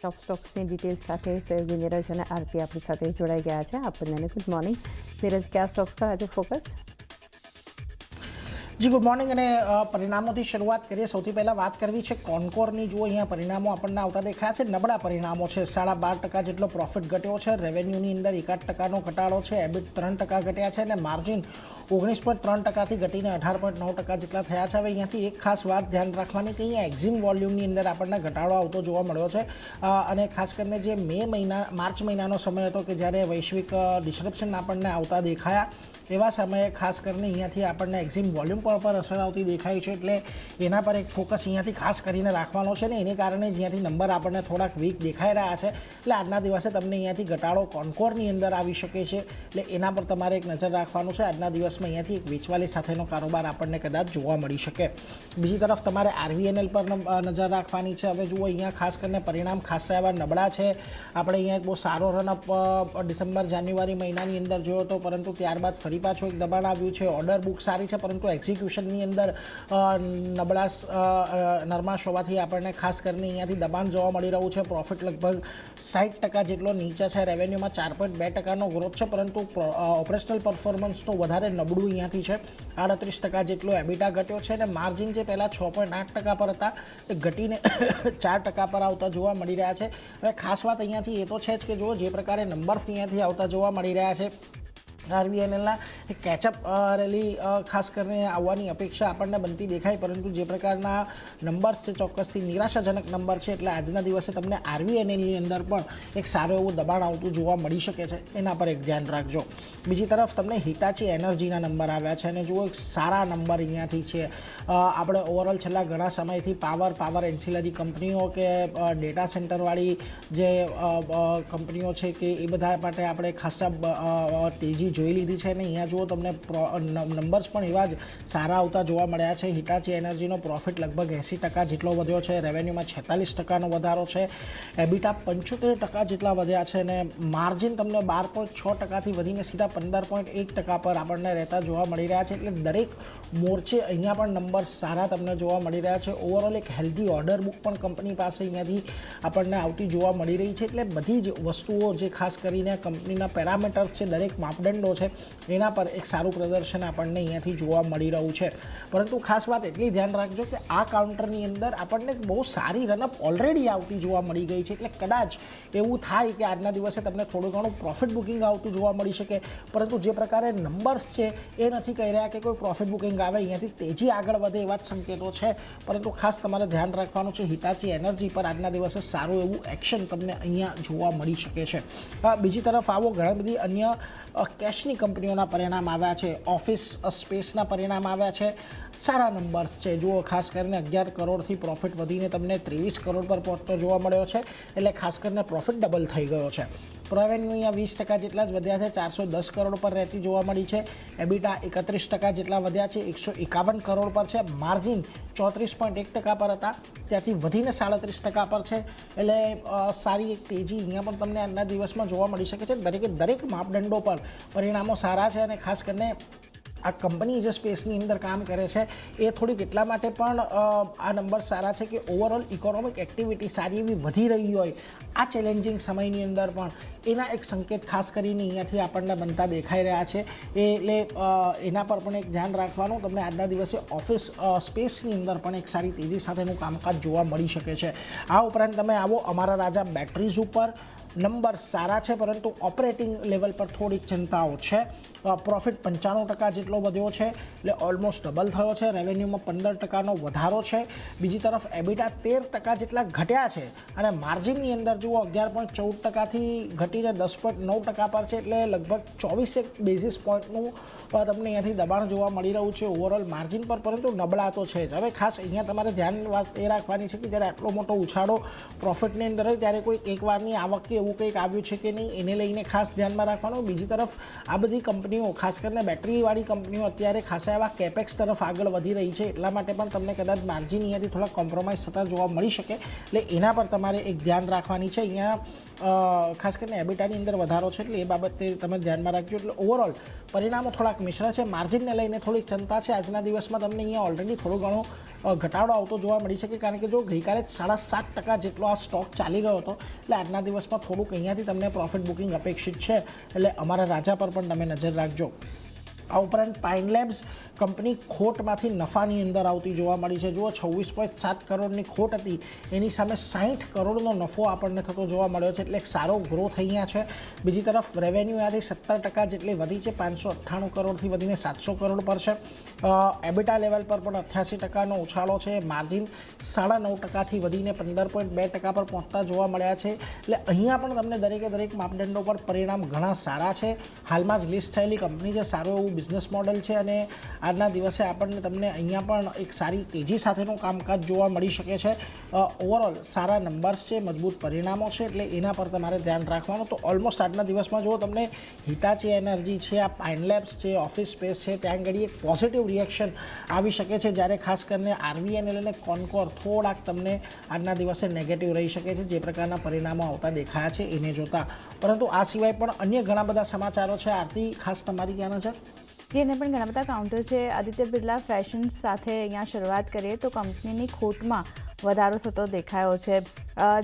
ટોપ સ્ટોક્સની details સાથે સહયોગી નીરજ અને આરતી આપણી સાથે જોડાઈ ગયા છે. આપ બંનેને ગુડ મોર્નિંગ. નીરજ, કયા સ્ટોક્સ પર આજે ફોકસ? જી ગુડ મોર્નિંગ. અને પરિણામોથી શરૂઆત કરીએ. સૌથી પહેલાં વાત કરવી છે કોન્કોરની. જુઓ અહીંયા પરિણામો આપણને આવતા દેખાયા છે. નબળા પરિણામો છે. 12.5% જેટલો પ્રોફિટ ઘટ્યો છે. રેવન્યુની અંદર 1% ઘટાડો છે. એબિટ 3% ઘટ્યા છે અને માર્જિન 19.3%થી ઘટીને 18.9% જેટલા થયા છે. હવે અહીંયાથી એક ખાસ વાત ધ્યાન રાખવાની કે અહીંયા એક્ઝિમ વોલ્યુમની અંદર આપણને ઘટાડો આવતો જોવા મળ્યો છે. અને ખાસ કરીને જે માર્ચ મહિનાનો સમય હતો કે જ્યારે વૈશ્વિક ડિસ્રપ્શન આપણને આવતા દેખાયા, એવા સમયે ખાસ કરીને અહીંયાથી આપણને એક્ઝિમ વોલ્યુમ પર અસર આવતી દેખાય છે. એટલે એના પર એક ફોકસ અહીંયાથી ખાસ કરીને રાખવાનો છે ને એને કારણે જ્યાંથી નંબર આપણને થોડાક વીક દેખાઈ રહ્યા છે, એટલે આજના દિવસે તમને અહીંયાથી ઘટાડો કોન્કોરની અંદર આવી શકે છે. એટલે એના પર તમારે એક નજર રાખવાનું છે. આજના દિવસમાં અહીંયાથી એક વેચવાલી સાથેનો કારોબાર આપણને કદાચ જોવા મળી શકે. બીજી તરફ તમારે RVNL પર નજર રાખવાની છે. હવે જુઓ અહીંયા ખાસ કરીને પરિણામ ખાસા એવા નબળા છે. આપણે અહીંયા એક બહુ સારો રનઅપ ડિસેમ્બર જાન્યુઆરી મહિનાની અંદર જોયો હતો, પરંતુ ત્યારબાદ ફરી પાછું એક દબાણ આવ્યું છે. ઓર્ડર બુક સારી છે, પરંતુ એક્ઝિક્યુશનની અંદર નરમાશ હોવાથી આપણને ખાસ કરીને અહીંયાથી દબાણ જોવા મળી રહ્યું છે. પ્રોફિટ લગભગ 60% જેટલો નીચે છે. રેવન્યુમાં 4.2%નો ગ્રોથ છે, પરંતુ ઓપરેશનલ પરફોર્મન્સ તો વધારે નબળું અહીંયાથી છે. 38% જેટલો એબિટા ઘટ્યો છે અને માર્જિન જે પહેલાં 6.8% પર હતા એ ઘટીને 4% પર આવતા જોવા મળી રહ્યા છે. હવે ખાસ વાત અહીંયાથી એ તો છે જ કે જો જે પ્રકારે નંબર્સ અહીંયાથી આવતા જોવા મળી રહ્યા છે, RVNLના કેચઅપ રેલી ખાસ કરીને આવવાની અપેક્ષા આપણને બનતી દેખાય, પરંતુ જે પ્રકારના નંબર્સ છે ચોક્કસથી નિરાશાજનક નંબર છે. એટલે આજના દિવસે તમને RVNLની અંદર પણ એક સારું એવું દબાણ આવતું જોવા મળી શકે છે. એના પર એક ધ્યાન રાખજો. બીજી તરફ તમને હિટાચી એનર્જીના નંબર આવ્યા છે અને જુઓ એક સારા નંબર અહીંયાથી છે. આપણે ઓવરઓલ છેલ્લા ઘણા સમયથી પાવર એન્સિલરી કંપનીઓ કે ડેટા સેન્ટરવાળી જે કંપનીઓ છે કે એ બધા માટે આપણે ખાસા તેજી જોઈ લીધી છે. અને અહીંયા જુઓ તમને નંબર્સ પણ એવા જ સારા આવતા જોવા મળ્યા છે. હિટાચી એનર્જીનો પ્રોફિટ લગભગ 80% જેટલો વધ્યો છે. રેવન્યુમાં 46%નો વધારો છે. એબિટા 75% જેટલા વધ્યા છે અને માર્જિન તમને 12.6%થી વધીને સીધા 15.1% પર આપણને રહેતા જોવા મળી રહ્યા છે. એટલે દરેક મોરચે અહીંયા પણ નંબર સારા તમને જોવા મળી રહ્યા છે. ઓવરઓલ એક હેલ્ધી ઓર્ડર બુક પણ કંપની પાસે અહીંયાથી આપણને આવતી જોવા મળી રહી છે. એટલે બધી જ વસ્તુઓ જે ખાસ કરીને કંપનીના પેરામીટર્સ છે, દરેક માપદંડો છે, એના પર એક સારું પ્રદર્શન આપણને અહીંયાથી જોવા મળી રહ્યું છે. પરંતુ ખાસ વાત એટલી ધ્યાન રાખજો કે આ કાઉન્ટરની અંદર આપણને બહુ સારી રનઅપ ઓલરેડી આવતી જોવા મળી ગઈ છે. એટલે કદાચ એવું થાય કે આજના દિવસે તમને થોડું ઘણું પ્રોફિટ બુકિંગ આવતું જોવા મળી શકે, પરંતુ જે પ્રકારે નંબર્સ છે એ નથી કહી રહ્યા કે કોઈ પ્રોફિટ બુકિંગ આવે, અહીંયાથી તેજી આગળ વધે એવા જ સંકેતો છે. પરંતુ ખાસ તમારે ધ્યાન રાખવાનું છે હિટાચી એનર્જી પર આજના દિવસે સારું એવું એક્શન તમને અહીંયા જોવા મળી શકે છે. બીજી તરફ આવો ઘણી બધી અન્ય કેશની કંપનીઓના પરિણામ આવ્યા છે. ઓફિસ સ્પેસના પરિણામ આવ્યા છે. સારા નંબર્સ છે. જુઓ ખાસ કરીને 11 કરોડથી પ્રોફિટ વધીને તમને 23 કરોડ પર પહોંચતો જોવા મળ્યો છે. એટલે ખાસ કરીને પ્રોફિટ ડબલ થઈ ગયો છે. રેવન્યુ અહીંયા 20% જેટલા જ વધ્યા છે. 410 કરોડ પર રહેતી જોવા મળી છે. એબિટા 31% જેટલા વધ્યા છે. 151 કરોડ પર છે. માર્જિન 34.1% પર હતા, ત્યાંથી વધીને 37% પર છે. એટલે સારી એક તેજી અહીંયા પણ તમને આજના દિવસમાં જોવા મળી શકે છે. દરેક માપદંડો પર પરિણામો સારા છે. અને ખાસ કરીને આ કંપની જે સ્પેસની અંદર કામ કરે છે એ થોડીક એટલા માટે પણ આ નંબર સારા છે કે ઓવરઓલ ઇકોનોમિક એક્ટિવિટી સારી એવી વધી રહી હોય આ ચેલેન્જિંગ સમયની અંદર પણ એના એક સંકેત ખાસ કરીને અહીંયાથી આપણને બનતા દેખાઈ રહ્યા છે. એટલે એના પર પણ એક ધ્યાન રાખવાનું. તમને આજના દિવસે ઓફિસ સ્પેસની અંદર પણ એક સારી તેજી સાથેનું કામકાજ જોવા મળી શકે છે. આ ઉપરાંત તમે આવો અમારા રાજા બેટરીઝ ઉપર નંબર સારા છે, પરંતુ ઓપરેટિંગ લેવલ પર થોડીક ચિંતાઓ છે. પ્રોફિટ 95% જેટલો વધ્યો છે, એટલે ઓલમોસ્ટ ડબલ થયો છે. રેવન્યુમાં 15%નો વધારો છે. બીજી તરફ એબિટા 13% જેટલા ઘટ્યા છે અને માર્જિનની અંદર જુઓ 11.14%થી ઘટીને 10.9% પર છે. એટલે લગભગ 24 બેઝિસ પોઈન્ટનું તમને અહીંયાથી દબાણ જોવા મળી રહ્યું છે ઓવરઓલ માર્જિન પર, પરંતુ નબળા તો છે જ. હવે ખાસ અહીંયા તમારે ધ્યાન વાત એ રાખવાની છે કે જ્યારે આટલો મોટો ઉછાળો પ્રોફિટની અંદર હોય ત્યારે કોઈ એકવારની આવક કે એવું કંઈક આવ્યું છે કે નહીં એને લઈને ખાસ ધ્યાનમાં રાખવાનું. બીજી તરફ આ બધી કંપનીઓ ખાસ કરીને બેટરીવાળી કંપનીઓ અત્યારે ખાસા એવા કેપેક્સ તરફ આગળ વધી રહી છે, એટલા માટે પણ તમને કદાચ માર્જિન અહીંયાથી થોડા કોમ્પ્રોમાઇઝ થતા જોવા મળી શકે. એટલે એના પર તમારે એક ધ્યાન રાખવાની છે. અહીંયા ખાસ કરીને એબિટાની અંદર વધારો છે, એટલે એ બાબતે તમે ધ્યાનમાં રાખજો. એટલે ઓવરઓલ પરિણામો થોડાક મિશ્ર છે. માર્જિનને લઈને થોડીક ચિંતા છે. આજના દિવસમાં તમને અહીંયા ઓલરેડી થોડું ઘણું ઘટાડો આવતો જોવા મળી શકે, કારણ કે જો ગઈકાલે 7.5% જેટલો આ સ્ટોક ચાલી ગયો હતો, એટલે આજના દિવસમાં થોડુંક અહીંયાથી તમને પ્રોફિટ બુકિંગ અપેક્ષિત છે, એટલે અમારા રાજા પર પણ તમે નજર રાખજો. આ ઉપરાંત પાઇન લેબ્સ કંપની ખોટમાંથી નફાની અંદર આવતી જોવા મળી છે. જુઓ 26.7 કરોડની ખોટ હતી, એની સામે 60 કરોડનો નફો આપણને થતો જોવા મળ્યો છે, એટલે એક સારો ગ્રોથ અહીંયા છે. બીજી તરફ રેવન્યુ યાદી 17% જેટલી વધી છે, 598 કરોડથી વધીને 700 કરોડ પર છે. એબિટા લેવલ પર પણ 88%નો ઉછાળો છે. માર્જિન 9.5%થી વધીને 15.2% પર પહોંચતા જોવા મળ્યા છે. એટલે અહીંયા પણ તમને દરેકે દરેક માપદંડો પર પરિણામ ઘણા સારા છે. હાલમાં જ લિસ્ટ થયેલી કંપની છે, સારું એવું બિઝનેસ મોડેલ છે, અને આજના દિવસે આપણને તમને અહીંયા પણ એક સારી તેજી સાથેનું કામકાજ જોવા મળી શકે છે. ઓવરઓલ સારા નંબર્સ છે, મજબૂત પરિણામો છે, એટલે એના પર તમારે ધ્યાન રાખવાનું. તો ઓલમોસ્ટ આજના દિવસમાં જો તમને હિટાચી એનર્જી છે, આ પાઇન લેબ્સ છે, ઓફિસ સ્પેસ છે, ત્યાં આગળ એક પોઝિટિવ રિએક્શન આવી શકે છે, જ્યારે ખાસ કરીને આરવીએનએલ અને કોનકોર થોડાક તમને આજના દિવસે નેગેટિવ રહી શકે છે, જે પ્રકારના પરિણામો આવતા દેખાયા છે એને જોતા. પરંતુ આ સિવાય પણ અન્ય ઘણા બધા સમાચારો છે. આરતી, ખાસ તમારી ક્યાંના છે? એને પણ ઘણા બધા કાઉન્ટર છે. આદિત્ય બિરલા ફેશન સાથે અહીંયા શરૂઆત કરીએ તો કંપનીની ખોટમાં વધારો થતો દેખાયો છે.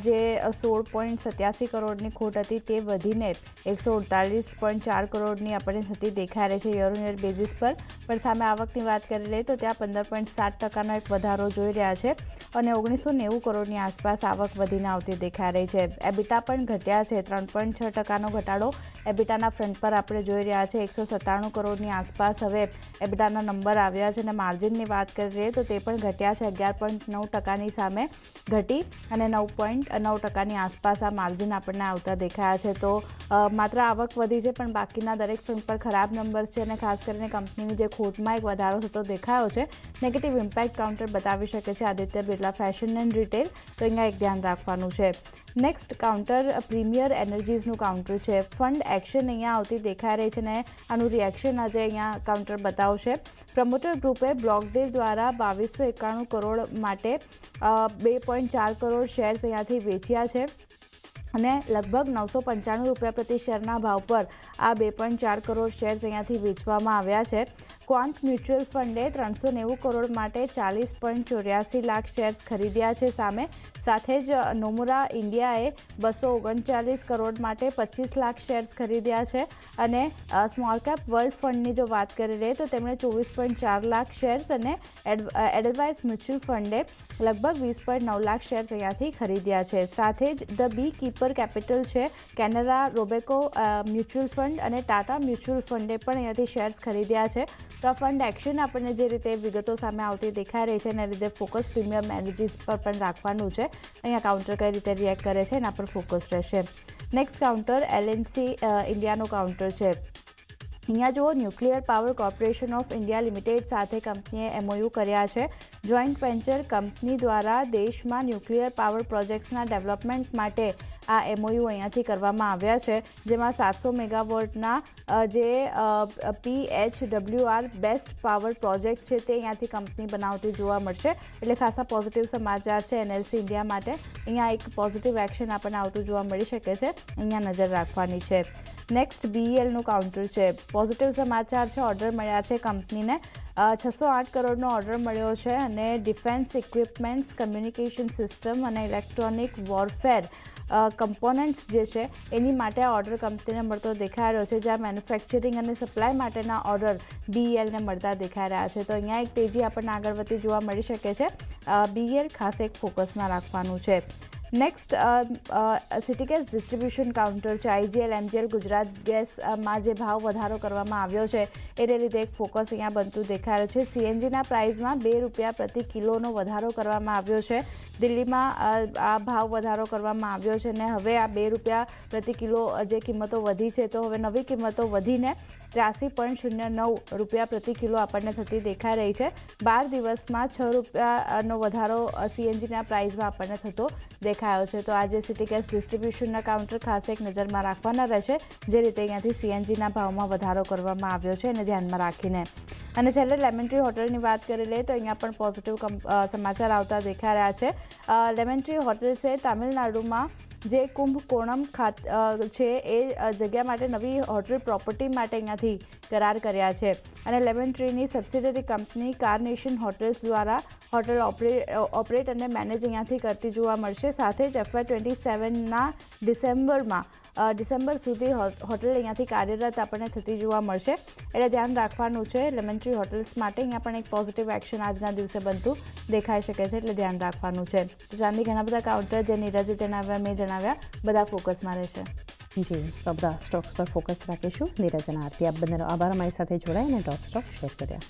જે 16.87 કરોડની ખોટ હતી તે વધીને 148.4 કરોડની આપણને થતી દેખાઈ રહી છે યર ઓન યર બેઝિસ પર. પણ સામે આવકની વાત કરી લઈએ તો ત્યાં 15.7%નો એક વધારો જોઈ રહ્યા છે, અને 1990 કરોડની આસપાસ આવક વધીને આવતી દેખાઈ રહી છે. એબિટા પણ ઘટ્યા છે, 3.6%નો ઘટાડો એબિટાના ફ્રન્ટ પર આપણે જોઈ રહ્યા છે. 197 કરોડની આસપાસ હવે એબિટાના નંબર આવ્યા છે, અને માર્જિનની વાત કરીએ તો તે પણ ઘટ્યા છે. 11.9%ની સામે ઘટી અને 9.9%ની આસપાસ આ માર્જિન આપણને આવતા દેખાયા છે. તો માત્ર આવક વધી છે, પણ બાકીના દરેક ફ્રન્ટ પર ખરાબ નંબર્સ છે, અને ખાસ કરીને કંપનીની જે ખોટમાં એક વધારો થતો દેખાયો છે, નેગેટિવ ઇમ્પેક્ટ કાઉન્ટર બતાવી શકે છે Aditya Birla fashion and retail. તો અહીંયા એક ધ્યાન રાખવાનું છે. નેક્સ્ટ કાઉન્ટર પ્રીમિયર એનર્જીઝનું કાઉન્ટર છે. ફંડ એક્શન અહીંયા આવતી દેખાઈ રહી છે, અને આનું રિએક્શન આજે અહીંયા કાઉન્ટર બતાવશે. પ્રમોટર ગ્રુપે બ્લોકડેલ દ્વારા 2291 કરોડ માટે 2.4 કરોડ શેર્સ અહીંયાથી વેચ્યા છે, અને લગભગ 995 રૂપિયા પ્રતિ શેરના ભાવ પર આ 2.4 કરોડ શેર્સ અહીંયાથી વેચવામાં આવ્યા છે. ક્વાન્ટ મ્યુચ્યુઅલ ફંડે 390 કરોડ માટે 40.84 લાખ શેર્સ ખરીદ્યા છે સામે. સાથે જ નોમુરા ઇન્ડિયાએ 239 કરોડ માટે 25 લાખ શેર્સ ખરીદ્યા છે, અને સ્મોલ કેપ વર્લ્ડ ફંડની જો વાત કરી લઈએ તો તેમણે 24.4 લાખ શેર્સ, અને એડલવાઇસ મ્યુચ્યુઅલ ફંડે લગભગ 20.9 લાખ શેર્સ અહીંયાથી ખરીદ્યા છે. સાથે જ ધ બી કીપર કેપિટલ છે, કેનરા રોબેકો મ્યુચ્યુઅલ ફંડ અને ટાટા મ્યુચ્યુઅલ ફંડે પણ અહીંયાથી શેર્સ ખરીદ્યા છે. તો આ ફંડ એક્શન આપણને જે રીતે વિગતો સામે આવતી દેખાઈ રહી છે, એના લીધે ફોકસ પ્રીમિયમ એનર્જીસ પર પણ રાખવાનું છે. અહીંયા કાઉન્ટર કઈ રીતે રિએક્ટ કરે છે એના પર ફોકસ રહેશે. નેક્સ્ટ કાઉન્ટર એલએનસી ઇન્ડિયાનું કાઉન્ટર છે. અહીંયા જુઓ, nuclear power corporation of India limited સાથે કંપનીએ એમઓયુ કર્યા છે. જોઈન્ટ વેન્ચર કંપની દ્વારા દેશમાં ન્યુક્લિયર પાવર પ્રોજેક્ટ્સના ડેવલપમેન્ટ માટે આ એમઓયુ અહીંયાથી કરવામાં આવ્યા છે, જેમાં 700 મેગાવોટના જે PHWR બેસ્ટ પાવર પ્રોજેક્ટ છે તે અહીંયાથી કંપની બનાવતી જોવા મળશે. એટલે ખાસા પોઝિટિવ સમાચાર છે એનએલસી ઇન્ડિયા માટે. અહીંયા એક પોઝિટિવ એક્શન આપણને આવતું જોવા મળી શકે છે, અહીંયા નજર રાખવાની છે. નેક્સ્ટ બીઈએલનું કાઉન્ટર છે. પોઝિટિવ સમાચાર છે, ઓર્ડર મળ્યા છે કંપનીને. 608 કરોડનો ઓર્ડર મળ્યો છે, અને ડિફેન્સ ઇક્વિપમેન્ટ્સ, કમ્યુનિકેશન સિસ્ટમ અને ઇલેક્ટ્રોનિક વોરફેર કમ્પોનન્ટ્સ જે છે એની માટે આ ઓર્ડર કંપનીને મળતો દેખાઈ રહ્યો છે, જ્યાં મેન્યુફેક્ચરિંગ અને સપ્લાય માટેના ઓર્ડર બીઈએલને મળતા દેખાઈ રહ્યા છે. તો અહીંયા એક તેજી આપણને આગળ વધતી જોવા મળી શકે છે. બીઈએલ ખાસ એક ફોકસમાં રાખવાનું છે. Next city gas distribution counter છે. આઈજીએલ, એમજીએલ, ગુજરાત ગેસમાં જે ભાવ વધારો કરવામાં આવ્યો છે એને લીધે એક ફોકસ અહીંયા બનતું દેખાઈ રહ્યું છે. સીએનજીના પ્રાઇસમાં 2 રૂપિયા પ્રતિ કિલોનો વધારો કરવામાં આવ્યો છે. દિલ્હીમાં આ ભાવ વધારો કરવામાં આવ્યો છે, અને હવે આ 2 રૂપિયા પ્રતિ કિલો જે કિંમતો વધી છે, તો હવે નવી કિંમતો વધીને 83.09 રૂપિયા પ્રતિ કિલો આપણને થતી દેખાઈ રહી છે. 12 દિવસમાં 6 રૂપિયાનો વધારો સીએનજીના પ્રાઇસમાં આપણને થતો દેખાયો છે. તો આજે સિટી ગેસ ડિસ્ટ્રીબ્યુશનના કાઉન્ટર ખાસ એક નજરમાં રાખવાના રહેશે, જે રીતે અહીંયાથી સીએનજીના ભાવમાં વધારો કરવામાં આવ્યો છે એને ધ્યાનમાં રાખીને. અને છેલ્લે લેમન ટ્રી હોટલની વાત કરી લઈએ તો અહીંયા પણ પોઝિટિવ સમાચાર આવતા દેખાઈ રહ્યા છે. લેમન ટ્રી હોટલ છે તામિલનાડુમાં જે કુંભકોણમ છે એ જગ્યા માટે નવી હોટલ પ્રોપર્ટી માટે અહીંયાથી કરાર કર્યા છે. અને લેમન ટ્રીની સબસિડરી કંપની કાર્નેશન હોટેલ્સ દ્વારા હોટલ ઓપરેટ અને મેનેજ અહીંયાથી કરતી જોવા મળશે. સાથે જ FY27ના ડિસેમ્બર સુધી હોટલ અહીંયાથી કાર્યરત આપણને થતી જોવા મળશે. એટલે ધ્યાન રાખવાનું છે લેમન ટ્રી હોટલ્સ માટે. અહીંયા પણ એક પોઝિટિવ એક્શન આજના દિવસે બનતું દેખાઈ શકે છે, એટલે ધ્યાન રાખવાનું છે. ચાંદી ઘણા બધા કાઉન્ટર જે નીરજે જણાવ્યા, મેં જણાવ્યા, બધા ફોકસમાં રહેશે. જી, તો બધા સ્ટોક્સ પર ફોકસ રાખીશું. નીરજ અને આરતી, આપ બંનેનો આભાર અમારી સાથે જોડાઈને ટોપ સ્ટોક શેર કર્યા.